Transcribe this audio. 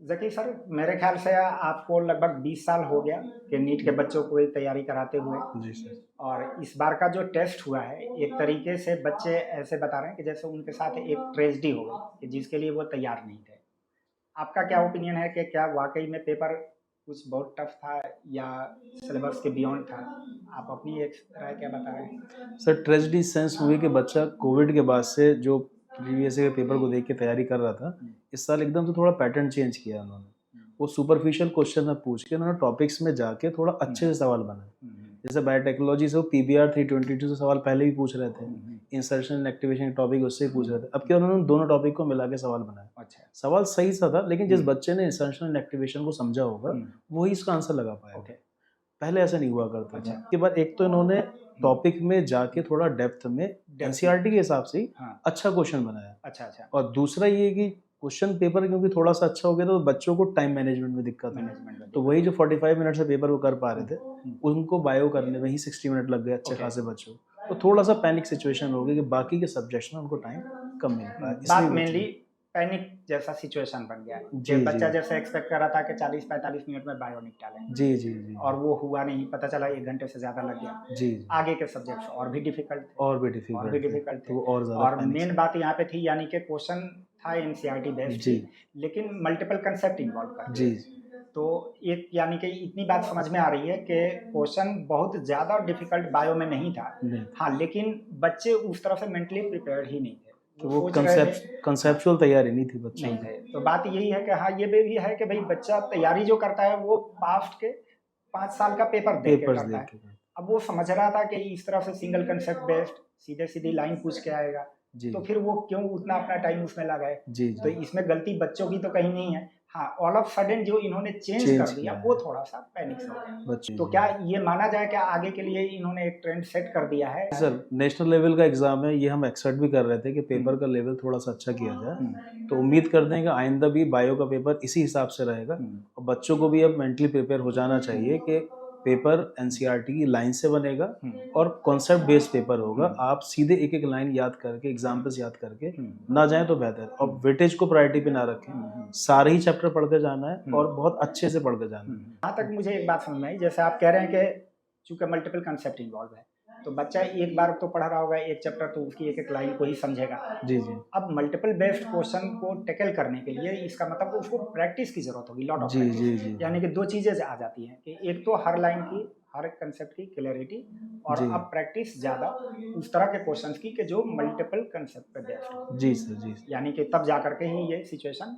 Zaki sir, मेरे ख़्याल से आपको लगभग 20 साल हो गया कि नीट के बच्चों को ये तैयारी कराते हुए। जी सर। और इस बार का जो टेस्ट हुआ है, एक तरीके से बच्चे ऐसे बता रहे हैं कि जैसे उनके साथ एक ट्रेजेडी हो गई कि जिसके लिए वो तैयार नहीं थे। आपका क्या ओपिनियन है कि क्या वाक़ई में पेपर कुछ बहुत टफ़ था या सिलेबस के बियॉन्ड था? आप अपनी एक राय क्या बता रहे हैं? सर ट्रेजेडी इस सेंस हुई कि बच्चा कोविड के बाद से जो प्रीवियस ईयर पेपर को देख के तैयारी कर रहा था, हुँ, इस साल एकदम से थोड़ा पैटर्न चेंज किया उन्होंने। हुँ, वो सुपरफिशियल क्वेश्चन ना पूछ के उन्होंने टॉपिक्स में जाके थोड़ा हुँ, अच्छे से सवाल बनाए। हुँ, जैसे बायोटेक्नोलॉजी से वो पीबीआर 322 से सवाल पहले भी पूछ रहे थे। हुँ, हुँ, इंसर्शन एंड एक्टिवेशन टॉपिक उससे ही पूछ रहे थे। अब क्या उन्होंने दोनों टॉपिक को मिला के सवाल बनाया। अच्छा। सवाल सही सा था, लेकिन जिस हुँ, बच्चे ने इंसर्शन एंड एक्टिवेशन को समझा होगा, हुँ, वही इसका आंसर लगा ओके, पाएगा। पहले ऐसा नहीं हुआ करता था। अच्छा। उसके बाद एक तो इन्होंने हुँ, टॉपिक में जाके थोड़ा डेप्थ में डेप्थ में। एनसीईआरटी के हिसाब से ही हाँ, अच्छा क्वेश्चन बनाया। अच्छा, अच्छा। और दूसरा ये कि क्वेश्चन पेपर क्योंकि थोड़ा-सा अच्छा हो गया तो बच्चों को टाइम मैनेजमेंट में दिक्कत हुई। मैनेजमेंट में तो दिक्कत वही हुई। जो 45 मिनट से पेपर वो कर पा रहे हुँ, थे, हुँ, उनको बायो करने में ही 60 मिनट लग गए अच्छे ओके। खासे बच्चों को। तो थोड़ा-सा पैनिक सिचुएशन हो गई कि बाकी के सब्जेक्ट्स में उनको टाइम कम मिल पाया, इसलिए बात बच्चे। मेनली पैनिक जैसा सिचुएशन बन गया है कि जी, जी। बच्चा जैसे एक्सपेक्ट कर रहा था कि 40-45 मिनट में बायो निपटा लें जी, जी, जी, और जी। वो हुआ नहीं, पता चला 1 घंटे से ज़्यादा लग गया। जी, जी। आगे के सब्जेक्ट्स और भी और भी डिफ़िकल्ट थे, डिफ़िकल्ट तो थे। वो और ज़्यादा और पैनिक मेन से। बात यहाँ पे थी यानी कि क्वेश्चन था एनसीईआरटी बेस्ड जी। ही, लेकिन मल्टीपल कांसेप्ट इन्वॉल्व जी, करके। जी। तो एक यानी कि इतनी बात समझ में आ रही है कि क्वेश्चन बहुत ज़्यादा डिफ़िकल्ट बायो में नहीं था। नहीं। हाँ, लेकिन बच्चे उस तरह से मेंटली प्रिपेयर्ड ही नहीं थे। तो वो वो सोच रहे थे। हाँ, कंसेप्चुअल तैयारी नहीं थी बच्चों नहीं की। थे। तो बात यही है कि हाँ, ये भी है कि भई बच्चा तैयारी जो करता है वो पास्ट के 5 साल का पेपर देख के पेपर्स करता देख है। के। अब वो समझ रहा था कि इस तरह से सिंगल कांसेप्ट बेस्ड सीधे-सीधी लाइन पूछ के आएगा, जी, तो फिर वो क्यों उतना अपना टाइम उसमें लगाए? जी, तो जी। इसमें गलती बच्चों की तो कहीं नहीं है। हाँ, ऑल ऑफ सडन जो इन्होंने चेंज कर चेंज दिया किया वो है थोड़ा-सा पैनिक से हो गया। बच्चे। तो जी, क्या जी। ये माना जाए कि आगे के लिए इन्होंने एक ट्रेंड सेट कर दिया है? सर, नेशनल लेवल का एग्ज़ाम है, ये हम एक्सपेक्ट भी कर रहे थे कि हुँ, पेपर का लेवल थोड़ा-सा अच्छा किया हुँ, जाए। तो उम्मीद करते हैं कि आइंदा भी बायो का पेपर इसी हिसाब से रहेगा हुँ, और बच्चों को भी अब मेंटली प्रिपेयर हो जाना चाहिए कि पेपर हुँ, एनसीईआरटी की लाइन से बनेगा हुँ, और कॉन्सेप्ट बेस्ड पेपर होगा। हुँ, आप सीधे एक-एक लाइन याद करके, एग्ज़ाम्पल्स याद करके हुँ, ना जाएँ तो बेहतर है और वेटेज को प्रायोरिटी पे ना रखें। हुँ, हुँ। सारे ही चैप्टर पढ़ के जाना है हुँ, और बहुत अच्छे से पढ़ के जाना हुँ, है। हुँ। जहाँ तक मुझे एक बात समझ में आई, जैसे आप कह रहे हैं कि चूँकि मल्टीपल कांसेप्ट इन्वॉल्व है, तो बच्चा एक बार तो पढ़ रहा होगा एक चैप्टर तो उसकी एक-एक लाइन को ही समझेगा। जी, जी। अब मल्टीपल बेस्ड क्वेश्चन को टैकल करने के लिए इसका मतलब उसको प्रैक्टिस की ज़रूरत होगी, लॉट ऑफ जी, प्रैक्टिस। जी, जी, जी। यानी कि 2 चीज़ें आ जाती हैं कि एक तो हर लाइन की, हर कांसेप्ट की क्लैरिटी और जी। अब प्रैक्टिस ज़्यादा उस तरह के क्वेश्चन्स की कि जो मल्टीपल कांसेप्ट पे बेस्ड हो। जी सर, जी। यानी कि तब जा कर के ही ये सिचुएशन